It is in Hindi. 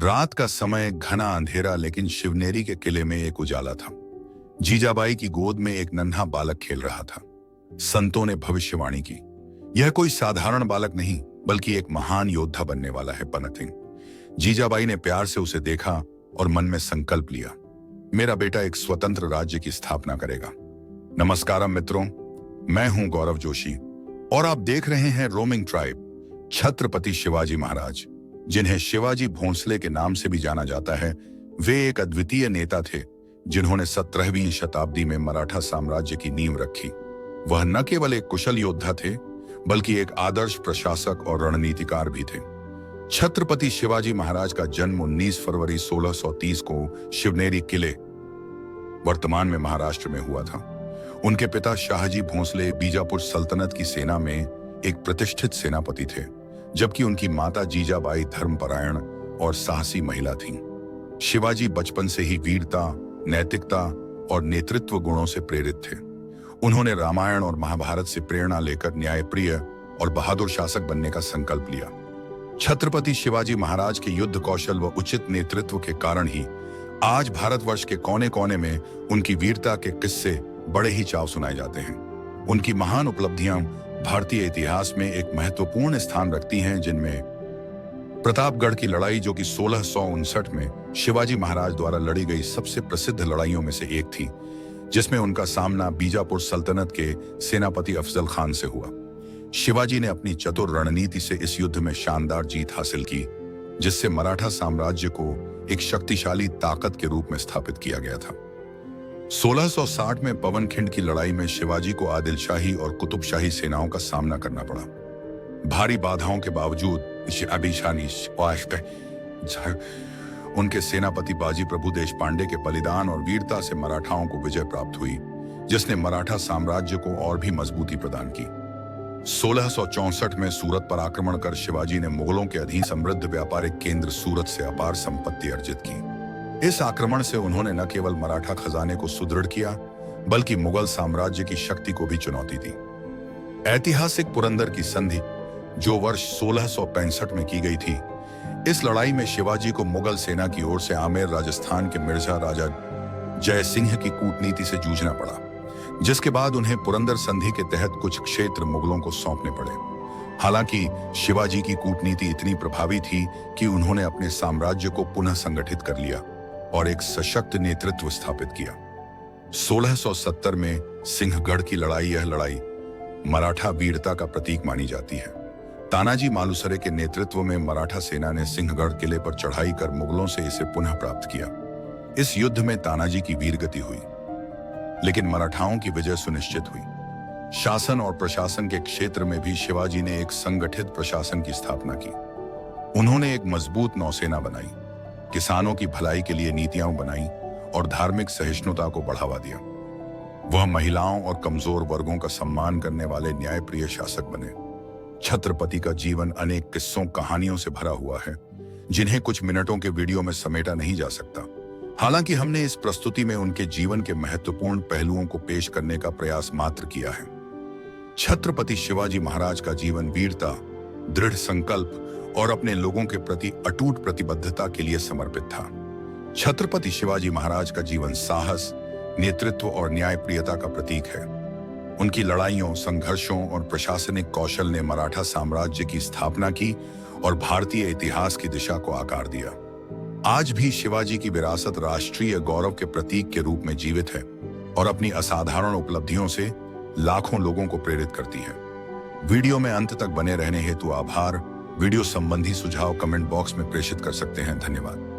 रात का समय घना अंधेरा, लेकिन शिवनेरी के किले में एक उजाला था। जीजाबाई की गोद में एक नन्हा बालक खेल रहा था। संतों ने भविष्यवाणी की, यह कोई साधारण बालक नहीं बल्कि एक महान योद्धा बनने वाला है पनतिंग। जीजाबाई ने प्यार से उसे देखा और मन में संकल्प लिया, मेरा बेटा एक स्वतंत्र राज्य की स्थापना करेगा। नमस्कारम मित्रों, मैं हूं गौरव जोशी और आप देख रहे हैं रोमिंग ट्राइब। छत्रपति शिवाजी महाराज, जिन्हें शिवाजी भोंसले के नाम से भी जाना जाता है, वे एक अद्वितीय नेता थे जिन्होंने 17वीं शताब्दी में मराठा साम्राज्य की नींव रखी। वह न केवल एक कुशल योद्धा थे बल्कि एक आदर्श प्रशासक और रणनीतिकार भी थे। छत्रपति शिवाजी महाराज का जन्म 19 फरवरी 1630 को शिवनेरी किले, वर्तमान में महाराष्ट्र में हुआ था। उनके पिता शाहजी भोंसले बीजापुर सल्तनत की सेना में एक प्रतिष्ठित सेनापति थे, जबकि उनकी माता जीजाबाई धर्मपरायण और साहसी महिला थीं। शिवाजी बचपन से ही वीरता, नैतिकता और नेतृत्व गुणों से प्रेरित थे। उन्होंने रामायण और महाभारत से प्रेरणा लेकर न्यायप्रिय और बहादुर शासक बनने का संकल्प लिया। छत्रपति शिवाजी महाराज के युद्ध कौशल व उचित नेतृत्व के कारण ही आज भारतवर्ष के कोने कोने में उनकी वीरता के किस्से बड़े ही चाव सुनाए जाते हैं। उनकी महान उपलब्धियां भारतीय इतिहास में एक महत्वपूर्ण स्थान रखती हैं, जिनमें प्रतापगढ़ की लड़ाई, जो कि 1659 में शिवाजी महाराज द्वारा लड़ी गई सबसे प्रसिद्ध लड़ाइयों में से एक थी, जिसमें उनका सामना बीजापुर सल्तनत के सेनापति अफजल खान से हुआ। शिवाजी ने अपनी चतुर रणनीति से इस युद्ध में शानदार जीत हासिल की, जिससे मराठा साम्राज्य को एक शक्तिशाली ताकत के रूप में स्थापित किया गया था। 1660 में पवनखिंड की लड़ाई में शिवाजी को आदिलशाही और कुतुबशाही सेनाओं का सामना करना पड़ा। भारी बाधाओं के बावजूद उनके सेनापति बाजी प्रभु देशपांडे के बलिदान और वीरता से मराठाओं को विजय प्राप्त हुई, जिसने मराठा साम्राज्य को और भी मजबूती प्रदान की। 1664 में सूरत पर आक्रमण कर शिवाजी ने मुगलों के अधीन समृद्ध व्यापारिक केंद्र सूरत से अपार संपत्ति अर्जित की। इस आक्रमण से उन्होंने न केवल मराठा खजाने को सुदृढ़ किया बल्कि मुगल साम्राज्य की शक्ति को भी चुनौती दी। ऐतिहासिक पुरंदर की संधि, जो वर्ष 1665 में की गई थी, इस लड़ाई में शिवाजी को मुगल सेना की ओर से आमेर राजस्थान के मिर्जा राजा जय सिंह की कूटनीति से जूझना पड़ा, जिसके बाद उन्हें पुरंदर संधि के तहत कुछ क्षेत्र मुगलों को सौंपने पड़े। हालांकि शिवाजी की कूटनीति इतनी प्रभावी थी कि उन्होंने अपने साम्राज्य को पुनः संगठित कर लिया और एक सशक्त नेतृत्व स्थापित किया। 1670 में सिंहगढ़ की लड़ाई, यह लड़ाई मराठा वीरता का प्रतीक मानी जाती है। तानाजी मालुसरे के नेतृत्व में मराठा सेना ने सिंहगढ़ किले पर चढ़ाई कर मुगलों से इसे पुनः प्राप्त किया। इस युद्ध में तानाजी की वीरगति हुई, लेकिन मराठाओं की विजय सुनिश्चित हुई। शासन और प्रशासन के क्षेत्र में भी शिवाजी ने एक संगठित प्रशासन की स्थापना की। उन्होंने एक मजबूत नौसेना बनाई, किसानों की भलाई के लिए नीतियां बनाई और धार्मिक सहिष्णुता को बढ़ावा दिया। वह महिलाओं और कमजोर वर्गों का सम्मान करने वाले न्यायप्रिय शासक बने। छत्रपति का जीवन अनेक किस्सों, कहानियों से भरा हुआ है, जिन्हें कुछ मिनटों के वीडियो में समेटा नहीं जा सकता। हालांकि हमने इस प्रस्तुति में उनके जीवन के महत्वपूर्ण पहलुओं को पेश करने का प्रयास मात्र किया है। छत्रपति शिवाजी महाराज का जीवन वीरता, दृढ़ संकल्प और अपने लोगों के प्रति अटूट प्रतिबद्धता के लिए समर्पित था। छत्रपति शिवाजी महाराज का जीवन साहस, नेतृत्व और न्यायप्रियता का प्रतीक है। उनकी लड़ाइयों, संघर्षों और प्रशासनिक कौशल ने मराठा साम्राज्य की स्थापना की और भारतीय इतिहास की दिशा को आकार दिया। आज भी शिवाजी की विरासत राष्ट्रीय गौरव के प्रतीक के रूप में जीवित है और अपनी असाधारण उपलब्धियों से लाखों लोगों को प्रेरित करती है। वीडियो में अंत तक बने रहने हेतु आभार। वीडियो संबंधी सुझाव कमेंट बॉक्स में प्रेषित कर सकते हैं। धन्यवाद।